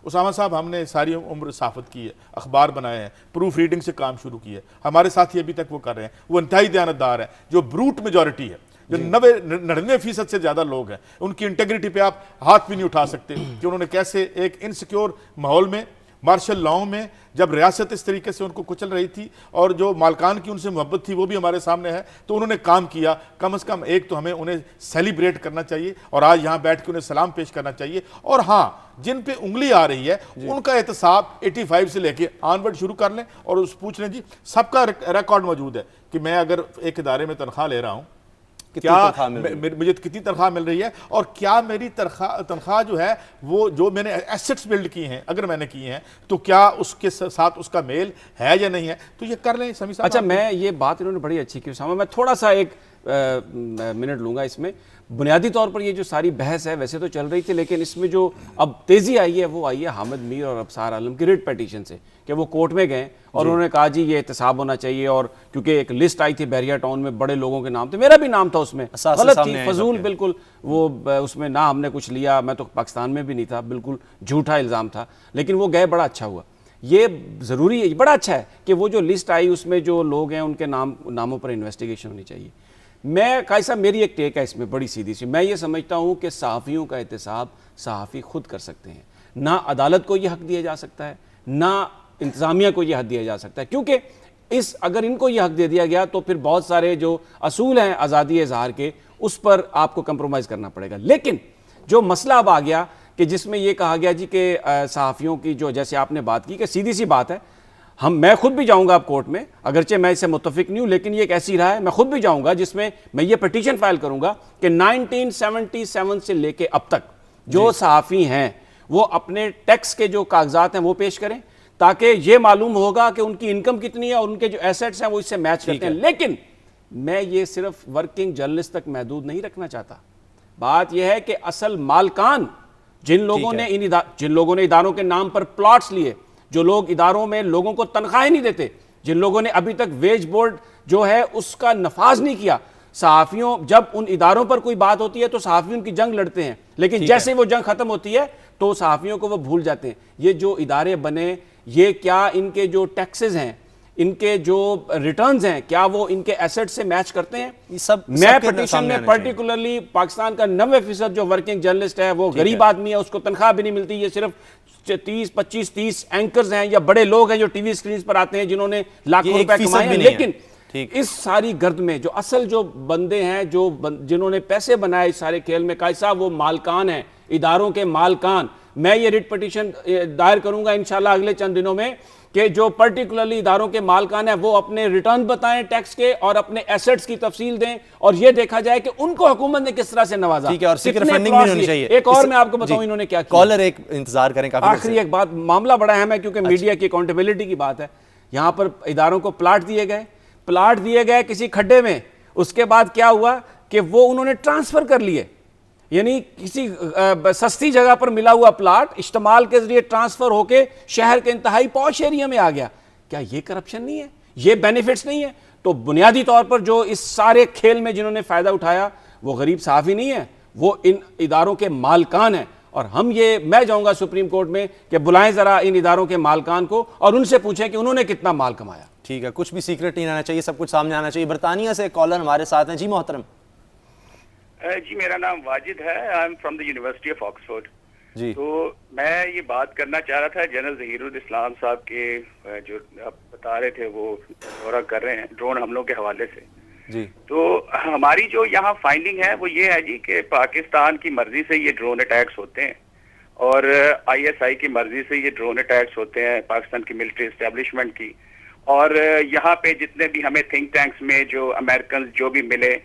اسامہ صاحب ہم نے ساری عمر صحافت کی ہے, اخبار بنائے ہیں, پروف ریڈنگ سے کام شروع کیا ہے, ہمارے ساتھی ابھی تک وہ کر رہے ہیں. وہ انتہائی دیانتدار ہیں, جو بروٹ میجورٹی ہے, جو 99% سے زیادہ لوگ ہیں, ان کی انٹیگریٹی پہ آپ ہاتھ بھی نہیں اٹھا سکتے کہ انہوں نے کیسے ایک انسیکیور ماحول میں, مارشل لاؤں میں, جب ریاست اس طریقے سے ان کو کچل رہی تھی اور جو مالکان کی ان سے محبت تھی وہ بھی ہمارے سامنے ہے, تو انہوں نے کام کیا. کم از کم ایک تو ہمیں انہیں سیلیبریٹ کرنا چاہیے, اور آج یہاں بیٹھ کے انہیں سلام پیش کرنا چاہیے. اور ہاں, جن پہ انگلی آ رہی ہے ان کا احتساب 85 سے لے کے آنورڈ شروع کر لیں, اور اس پوچھ لیں جی سب کا ریکارڈ موجود ہے کہ میں اگر ایک ادارے میں تنخواہ لے رہا ہوں, کیا مجھے کتنی تنخواہ مل رہی ہے, اور کیا میری تنخواہ جو ہے وہ جو میں نے ایسٹس بلڈ کی ہیں اگر میں نے کی ہیں تو کیا اس کے ساتھ اس کا میل ہے یا نہیں ہے. تو یہ کر لیں سمیع صاحب. اچھا, میں یہ بات انہوں نے بڑی اچھی کی اسامہ, میں تھوڑا سا ایک منٹ لوں گا اس میں. بنیادی طور پر یہ جو ساری بحث ہے ویسے تو چل رہی تھی, لیکن اس میں جو اب تیزی آئی ہے وہ آئی ہے حامد میر اور ابصار عالم کی ریٹ پیٹیشن سے, کہ وہ کورٹ میں گئے اور انہوں نے کہا جی یہ احتساب ہونا چاہیے. اور کیونکہ ایک لسٹ آئی تھی بحریہ ٹاؤن میں, بڑے لوگوں کے نام تھے, میرا بھی نام تھا اس میں, غلط تھی, فضول بالکل, وہ اس میں نہ ہم نے کچھ لیا, میں تو پاکستان میں بھی نہیں تھا, بالکل جھوٹا الزام تھا. لیکن وہ گئے, بڑا اچھا ہوا. یہ ضروری ہے, بڑا اچھا ہے کہ وہ جو لسٹ آئی اس میں جو لوگ ہیں ان کے ناموں پر انویسٹیگیشن ہونی چاہیے. میں قائد صاحب میری ایک ٹیک ہے اس میں بڑی سیدھی سی، میں یہ سمجھتا ہوں کہ صحافیوں کا احتساب صحافی خود کر سکتے ہیں، نہ عدالت کو یہ حق دیا جا سکتا ہے، نہ انتظامیہ کو یہ حق دیا جا سکتا ہے، کیونکہ اگر ان کو یہ حق دے دیا گیا تو پھر بہت سارے جو اصول ہیں آزادی اظہار کے اس پر آپ کو کمپرومائز کرنا پڑے گا۔ لیکن جو مسئلہ اب آ گیا کہ جس میں یہ کہا گیا جی کہ صحافیوں کی جو جیسے آپ نے بات کی کہ سیدھی سی بات ہے، میں خود بھی جاؤں گا اب کورٹ میں، اگرچہ میں اس سے متفق نہیں ہوں لیکن یہ ایک ایسی رائے ہے، میں خود بھی جاؤں گا جس میں میں یہ پٹیشن فائل کروں گا کہ 1977 سے لے کے اب تک جو صحافی ہیں وہ اپنے ٹیکس کے جو کاغذات ہیں وہ پیش کریں، تاکہ یہ معلوم ہوگا کہ ان کی انکم کتنی ہے اور ان کے جو ایسٹس ہیں وہ اس سے میچ کرتے ہیں۔ لیکن میں یہ صرف ورکنگ جرنلسٹ تک محدود نہیں رکھنا چاہتا، بات یہ ہے کہ اصل مالکان جن لوگوں نے اداروں کے نام پر پلاٹس لیے، جو لوگ اداروں میں لوگوں کو تنخواہیں نہیں دیتے، جن لوگوں نے ابھی تک ویج بورڈ جو ہے اس کا نفاذ نہیں کیا، صحافیوں جب ان اداروں پر کوئی بات ہوتی ہے تو صحافی ان کی جنگ لڑتے ہیں، لیکن جیسے وہ جنگ ختم ہوتی ہے تو صحافیوں کو وہ بھول جاتے ہیں۔ یہ جو ادارے بنے، یہ کیا ان کے جو ٹیکسز ہیں، ان کے جو ریٹرنز ہیں، کیا وہ ان کے ایسٹ سے میچ کرتے ہیں؟ میں پٹیشن میں پرٹیکولرلی پاکستان کا 90% جو ورکنگ جرنلسٹ ہے وہ غریب آدمی ہے، اس کو تنخواہ بھی نہیں ملتی، یہ صرف 30 اینکرز ہیں یا بڑے لوگ ہیں جو ٹی وی سکرینز پر آتے ہیں جنہوں نے لاکھوں روپے کمائے ہیں، لیکن اس ساری گرد میں جو اصل جو بندے ہیں جنہوں نے پیسے بنائے اس سارے کھیل میں، قائد صاحب وہ مالکان ہیں، اداروں کے مالکان۔ میں یہ ریٹ پٹیشن دائر کروں گا انشاءاللہ اگلے چند دنوں میں کہ جو پرٹیکولرلی اداروں کے مالکان ہیں وہ اپنے ریٹرن بتائیں ٹیکس کے اور اپنے ایسٹس کی تفصیل دیں، اور یہ دیکھا جائے کہ ان کو حکومت نے کس طرح سے نوازا۔ ٹھیک ہے، اور سیکرٹ فنڈنگ بھی ہونی چاہیے۔ ایک اور میں آپ کو بتاؤں انہوں نے کیا کیا، کالر ایک انتظار کریں، کافی آخری ایک بات، معاملہ بڑا اہم ہے کیونکہ میڈیا کی اکاؤنٹیبلٹی کی بات ہے۔ یہاں پر اداروں کو پلاٹ دیے گئے کسی کھڈے میں، اس کے بعد کیا ہوا کہ وہ انہوں نے ٹرانسفر کر لیے، یعنی کسی سستی جگہ پر ملا ہوا پلاٹ اشتمال کے ذریعے ٹرانسفر ہو کے شہر کے انتہائی پوش ایریا میں آ گیا۔ کیا یہ کرپشن نہیں ہے؟ یہ بینیفٹس نہیں ہے؟ تو بنیادی طور پر جو اس سارے کھیل میں جنہوں نے فائدہ اٹھایا وہ غریب صحافی نہیں ہے، وہ ان اداروں کے مالکان ہیں، اور میں جاؤں گا سپریم کورٹ میں کہ بلائیں ذرا ان اداروں کے مالکان کو اور ان سے پوچھیں کہ انہوں نے کتنا مال کمایا۔ ٹھیک ہے، کچھ بھی سیکرٹ نہیں رہنا چاہیے، سب کچھ سامنے آنا چاہیے۔ برطانیہ سے کالر ہمارے ساتھ ہیں۔ جی محترم۔ جی میرا نام واجد ہے، I am from the university of Oxford. جی، تو میں یہ بات کرنا چاہ رہا تھا جنرل ظہیر الاسلام صاحب کے جو آپ بتا رہے تھے وہ دورہ کر رہے ہیں ڈرون حملوں کے حوالے سے۔ جی، تو ہماری جو یہاں فائنڈنگ ہے وہ یہ ہے جی کہ پاکستان کی مرضی سے یہ ڈرون اٹیکس ہوتے ہیں، اور آئی ایس آئی کی مرضی سے یہ ڈرون اٹیکس ہوتے ہیں، پاکستان کی ملٹری اسٹیبلشمنٹ کی۔ اور یہاں پہ جتنے بھی ہمیں تھنک ٹینکس میں جو امریکنز جو بھی ملے،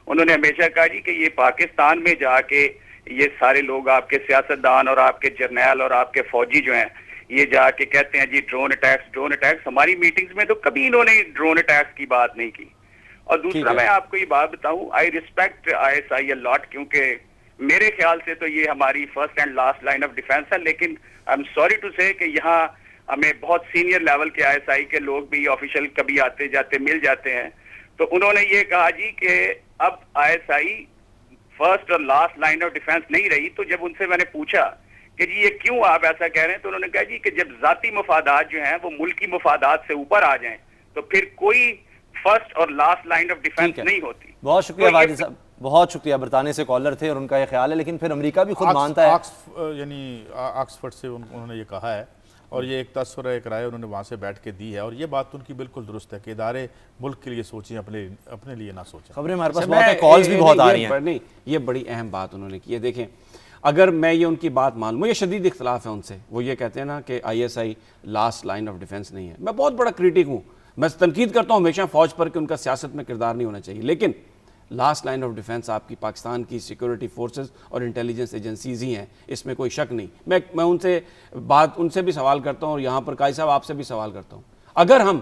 انہوں نے ہمیشہ کہا جی کہ یہ پاکستان میں جا کے یہ سارے لوگ آپ کے سیاستدان اور آپ کے جرنیل اور آپ کے فوجی جو ہیں یہ جا کے کہتے ہیں جی ڈرون اٹیکس۔ ہماری میٹنگز میں تو کبھی انہوں نے ڈرون اٹیکس کی بات نہیں کی۔ اور دوسرا میں آپ کو یہ بات بتاؤں، I respect I S I اے لاٹ، کیونکہ میرے خیال سے تو یہ ہماری first and last line of defence ہے، لیکن آئی ایم سوری ٹو سے کہ یہاں ہمیں بہت سینئر لیول کے آئی ایس آئی کے لوگ بھی آفیشل کبھی آتے جاتے مل جاتے ہیں، تو انہوں نے یہ کہا جی کہ اب آئی ایس آئی فرسٹ اور لاسٹ لائن آف ڈیفینس نہیں رہی۔ تو جب ان سے میں نے پوچھا کہ جی یہ کیوں آپ ایسا کہہ رہے ہیں، تو انہوں نے کہا جی کہ جب ذاتی مفادات جو ہیں وہ ملکی مفادات سے اوپر آ جائیں تو پھر کوئی فرسٹ اور لاسٹ لائن آف ڈیفینس نہیں ہوتی۔ بہت شکریہ واجد صاحب، بہت شکریہ۔ برطانیہ سے کالر تھے اور ان کا یہ خیال ہے، لیکن پھر امریکہ بھی خود مانتا ہے، یعنی آکسفورڈ سے انہوں نے یہ کہا ہے، اور یہ ایک تاثر ایک رائے انہوں نے وہاں سے بیٹھ کے دی ہے، اور یہ بات ان کی بالکل درست ہے کہ ادارے ملک کے لیے سوچیں، اپنے لیے نہ سوچیں۔ خبریں ہمارے پاس بہت ہیں، کالز بھی بہت آ رہی ہیں۔ نہیں، یہ بڑی اہم بات انہوں نے کی ہے۔ دیکھیں، اگر میں یہ ان کی بات مان لوں، یہ شدید اختلاف ہے ان سے، وہ یہ کہتے ہیں نا کہ I S I last line of defence نہیں ہے۔ میں بہت بڑا کریٹک ہوں، میں تنقید کرتا ہوں ہمیشہ فوج پر کہ ان کا سیاست میں کردار نہیں ہونا چاہیے، لیکن لاسٹ لائن آف ڈیفینس آپ کی پاکستان کی سیکورٹی فورسز اور انٹیلیجنس ایجنسیز ہی ہیں، اس میں کوئی شک نہیں۔ میں ان سے بھی سوال کرتا ہوں، اور یہاں پر قائد صاحب آپ سے بھی سوال کرتا ہوں، اگر ہم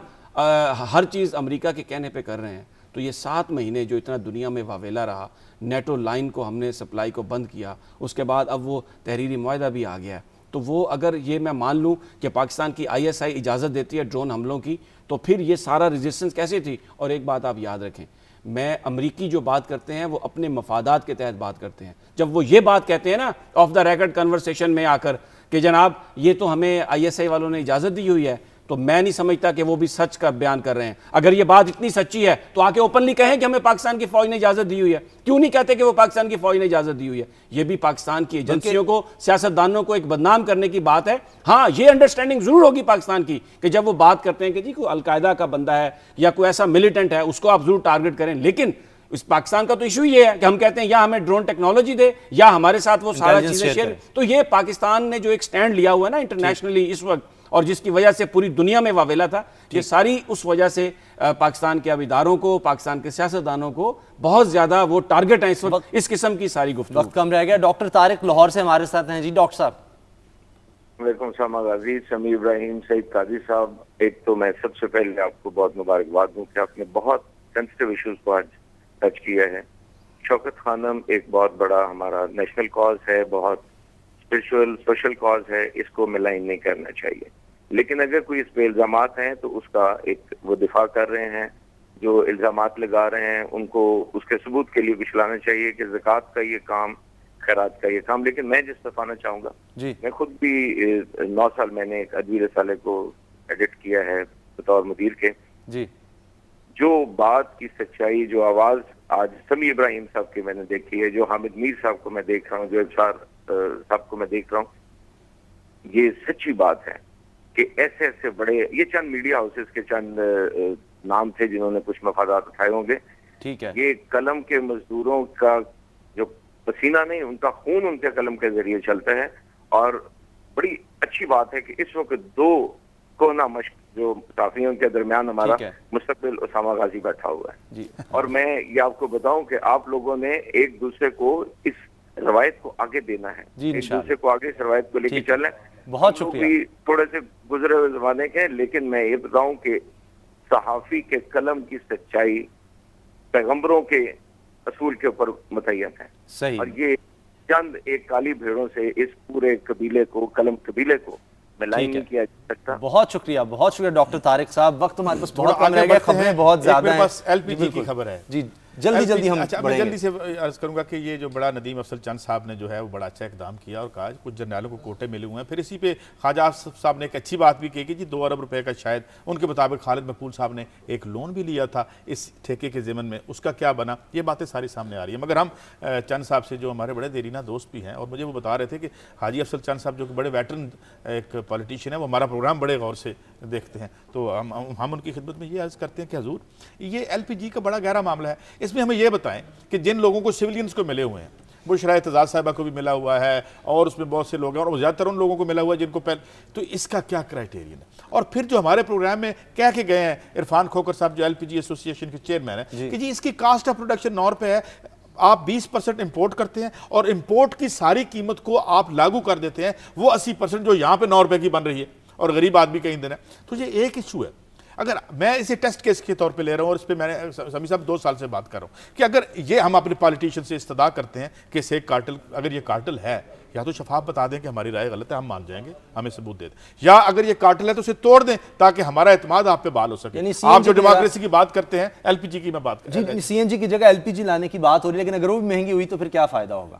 ہر چیز امریکہ کے کہنے پہ کر رہے ہیں تو یہ 7 مہینے جو اتنا دنیا میں واویلا رہا، نیٹو لائن کو ہم نے سپلائی کو بند کیا، اس کے بعد اب وہ تحریری معاہدہ بھی آ گیا ہے، تو وہ اگر یہ میں مان لوں کہ پاکستان کی آئی ایس آئی اجازت دیتی ہے ڈرون حملوں کی، تو پھر یہ سارا ریزسٹنس کیسے تھی؟ اور ایک بات آپ یاد رکھیں، میں امریکی جو بات کرتے ہیں وہ اپنے مفادات کے تحت بات کرتے ہیں۔ جب وہ یہ بات کہتے ہیں نا آف دا ریکارڈ کنورسیشن میں آ کر کہ جناب یہ تو ہمیں آئی ایس آئی والوں نے اجازت دی ہوئی ہے، تو میں نہیں سمجھتا کہ وہ بھی سچ کا بیان کر رہے ہیں. اگر یہ بات اتنی سچی ہے تو آ کے اوپنلی کہیں کہ ہمیں پاکستان کی فوج نے اجازت دی ہوئی ہے. کیوں نہیں کہتے کہ وہ پاکستان کی فوج نے اجازت دی ہوئی ہے؟ یہ بھی پاکستان کی ایجنسیوں کو, سیاستدانوں کو ایک بدنام کرنے کی بات ہے. ہاں یہ انڈرسٹینڈنگ ضرور ہوگی پاکستان کی کہ جب وہ بات کرتے ہیں کہ جی کوئی القاعدہ کا بندہ ہے یا کوئی ایسا ملیٹنٹ ہے اس کو آپ ضرور ٹارگٹ کریں, لیکن اس پاکستان کا تو ایشو یہ ہے کہ ہم کہتے ہیں یا ہمیں ڈرون ٹیکنالوجی دے یا ہمارے ساتھ وہ سارا چیزیں شیئر. تو یہ پاکستان نے جو ایک سٹینڈ لیا ہوا ہے نا انٹرنیشنلی اس وقت, اور جس کی وجہ سے پوری دنیا میں واویلا تھا, یہ ساری اس وجہ سے پاکستان کے اب اداروں کو, پاکستان کے سیاستدانوں کو بہت زیادہ وہ ٹارگٹ ہیں اس وقت اس قسم کی ساری گفتگو. وقت کم رہ گیا. ڈاکٹر طارق لاہور سے ہمارے ساتھ ہیں. جی ڈاکٹر صاحب. وعلیکم سامع غازی, سمیع ابراہیم, سعید قاضی صاحب. ایک تو میں سب سے پہلے آپ کو بہت مبارکباد دوں کہ آپ نے بہت سینسٹیو ایشوز کو آج ٹچ کیا ہے. شوکت خانم ایک بہت بڑا ہمارا نیشنل کاز ہے, بہت اسپرچول سوشل کاز ہے, اس کو ملائن نہیں کرنا چاہیے. لیکن اگر کوئی اس پہ الزامات ہیں تو اس کا ایک وہ دفاع کر رہے ہیں, جو الزامات لگا رہے ہیں ان کو اس کے ثبوت کے لیے کچھ لانا چاہیے کہ زکوٰۃ کا یہ کام, خیرات کا یہ کام. لیکن میں جس دفعہ چاہوں گا, میں خود بھی 9 سال میں نے ایک ادبی رسالے کو ایڈٹ کیا ہے بطور مدیر کے. جی جو بات کی سچائی, جو آواز آج سمیع ابراہیم صاحب کی میں نے دیکھی ہے, جو حامد میر صاحب کو میں دیکھ رہا ہوں, جو ابشار صاحب کو میں دیکھ رہا ہوں, یہ سچی بات ہے کہ ایسے ایسے بڑے, یہ چند میڈیا ہاؤسز کے چند نام تھے جنہوں نے کچھ مفادات اٹھائے ہوں گے. ٹھیک ہے. یہ قلم کے مزدوروں کا جو پسینہ نہیں, ان کا خون ان کے قلم کے ذریعے چلتا ہے. اور بڑی اچھی بات ہے کہ اس وقت 2 کونا مشق جو صحافیوں کے درمیان ہمارا مستقبل اسامہ غازی بیٹھا ہوا ہے. اور میں یہ آپ کو بتاؤں کہ آپ لوگوں نے ایک دوسرے کو اس روایت کو آگے دینا ہے, ایک دوسرے کو آگے اس روایت کو لے کے چلیں. بہت شکریہ. تھوڑے سے گزرے ہوئے زمانے کے, لیکن میں یہ بتاؤں کہ صحافی کے قلم کی سچائی پیغمبروں کے اصول کے اوپر متعین ہے. صحیح. اور یہ چند ایک کالی بھیڑوں سے اس پورے قبیلے کو, قلم قبیلے کو ملائن نہیں کیا جا سکتا. بہت شکریہ, بہت شکریہ ڈاکٹر طارق صاحب. وقت ہمارے پاس بہت کم رہ گیا, خبریں بہت زیادہ ہیں. ایل پی جی کی خبر ہے. جی جلدی ہم میں جلدی سے عرض کروں گا کہ یہ جو بڑا ندیم افضل چند صاحب نے جو ہے وہ بڑا اچھا اقدام کیا اور کہا کچھ جرنیلوں کو کوٹے ملے ہوئے ہیں. پھر اسی پہ خواجہ آصف صاحب نے ایک اچھی بات بھی کی کہ جی 2 ارب روپے کا شاید ان کے مطابق خالد مقبول صاحب نے ایک لون بھی لیا تھا اس ٹھیکے کے ضمن میں, اس کا کیا بنا, یہ باتیں ساری سامنے آ رہی ہیں. مگر ہم چند صاحب سے جو ہمارے بڑے دیرینہ دوست بھی ہیں, اور مجھے وہ بتا رہے تھے کہ حاجی افضل چند صاحب جو کہ بڑے ویٹرن ایک پولیٹیشین ہے, وہ ہمارا پروگرام بڑے غور سے دیکھتے ہیں, تو ہم ان کی خدمت میں یہ عرض کرتے ہیں کہ حضور یہ ایل پی جی کا بڑا گہرا معاملہ ہے. اس میں ہمیں یہ بتائیں کہ جن لوگوں کو سویلینز کو ملے ہوئے ہیں, بشرا اعتزاز صاحبہ کو بھی ملا ہوا ہے اور اس میں بہت سے لوگ ہیں, اور زیادہ تر ان لوگوں کو ملا ہوا ہے جن کو پہلے, تو اس کا کیا کرائٹیرین ہے. اور پھر جو ہمارے پروگرام میں کہہ کے گئے ہیں عرفان کھوکر صاحب جو ایل پی جی ایسوسی ایشن کے چیئرمین ہیں کہ جی اس کی کاسٹ آف پروڈکشن 9 روپے ہے, آپ 20% امپورٹ کرتے ہیں اور امپورٹ کی ساری قیمت کو آپ لاگو کر دیتے ہیں, وہ 80% جو یہاں پہ 9 روپے کی بن رہی ہے اور غریب آدمی کہیں دینا ہے. تو یہ ایک ایشو ہے. اگر میں اسے ٹیسٹ کیس کے طور پہ لے رہا ہوں, اور اس پہ میں نے سمیع صاحب 2 سال سے بات کر رہا ہوں کہ اگر یہ ہم اپنے پالیٹیشین سے استدعا کرتے ہیں کہ اسے ایک کارٹل, اگر یہ کارٹل ہے یا تو شفاف بتا دیں کہ ہماری رائے غلط ہے, ہم مان جائیں گے, ہمیں ثبوت دے دیں, یا اگر یہ کارٹل ہے تو اسے توڑ دیں تاکہ ہمارا اعتماد آپ پہ بحال ہو سکے. آپ جو ڈیموکریسی کی بات کرتے ہیں, ایل پی جی کی میں بات کرتا ہوں. سی این جی کی جگہ ایل پی جی لانے کی بات ہو رہی ہے, لیکن اگر وہ بھی مہنگی ہوئی تو پھر کیا فائدہ ہوگا.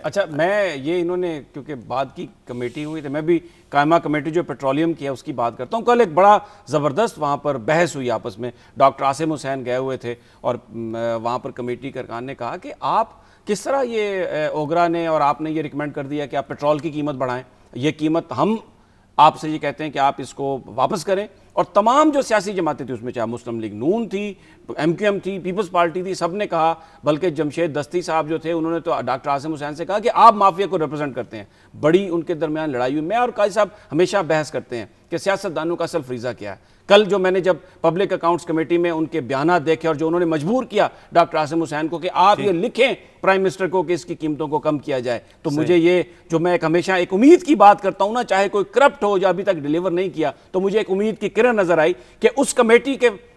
اچھا میں یہ انہوں نے کیونکہ بات کی کمیٹی ہوئی تھی, میں بھی قائمہ کمیٹی جو پیٹرولیم کی ہے اس کی بات کرتا ہوں. کل ایک بڑا زبردست وہاں پر بحث ہوئی آپس میں, ڈاکٹر عاصم حسین گئے ہوئے تھے اور وہاں پر کمیٹی کے ارکان نے کہا کہ آپ کس طرح یہ اوگرا نے اور آپ نے یہ ریکمینڈ کر دیا کہ آپ پیٹرول کی قیمت بڑھائیں, یہ قیمت ہم آپ سے یہ کہتے ہیں کہ آپ اس کو واپس کریں. اور تمام جو سیاسی جماعتیں تھیں اس میں, چاہے مسلم لیگ نون تھی, ایم کیو ایم تھی, پیپلز پارٹی تھی, سب نے کہا, بلکہ جمشید دستی صاحب جو تھے انہوں نے تو ڈاکٹر عاصم حسین سے کہا کہ آپ مافیا کو ریپرزینٹ کرتے ہیں. بڑی ان کے درمیان لڑائی ہوئی. میں اور قاضی صاحب ہمیشہ بحث کرتے ہیں کہ سیاستدانوں کا اصل فریضہ کیا ہے. کل جو میں نے جب پبلک اکاؤنٹس کمیٹی میں ان کے بیانات دیکھے اور جو انہوں نے مجبور کیا ڈاکٹر عاصم حسین کو کہ آپ یہ لکھیں پرائم منسٹر کو کہ اس کی قیمتوں کو کم کیا جائے, تو مجھے یہ جو میں ہمیشہ ایک امید کی بات کرتا ہوں نا, چاہے کوئی کرپٹ ہو جو ابھی تک ڈیلیور نہیں کیا, تو مجھے ایک امید کی کرن نظر آئی کہ اس کمیٹی کے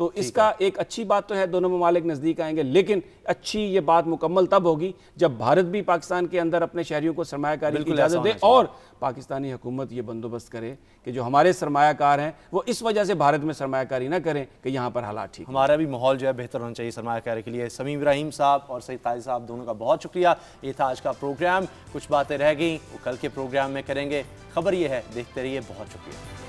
تو اس کا ایک اچھی بات تو ہے دونوں ممالک نزدیک آئیں گے، لیکن اچھی یہ بات مکمل تب ہوگی جب بھارت بھی پاکستان کے اندر اپنے شہریوں کو سرمایہ کاری کی اجازت دے اور پاکستانی حکومت یہ بندوبست کرے کہ جو ہمارے سرمایہ کار ہیں وہ اس وجہ سے بھارت میں سرمایہ کاری نہ کریں کہ یہاں پر حالات ٹھیک، ہمارا بھی ماحول جو ہے بہتر ہونا چاہیے سرمایہ کاری کے لیے۔ سمیع ابراہیم صاحب اور سعید قاضی صاحب دونوں کا بہت شکریہ۔ یہ تھا آج کا پروگرام، کچھ باتیں رہ گئیں وہ کل کے پروگرام میں کریں گے۔ خبر یہ ہے، دیکھتے رہیے، بہت شکریہ۔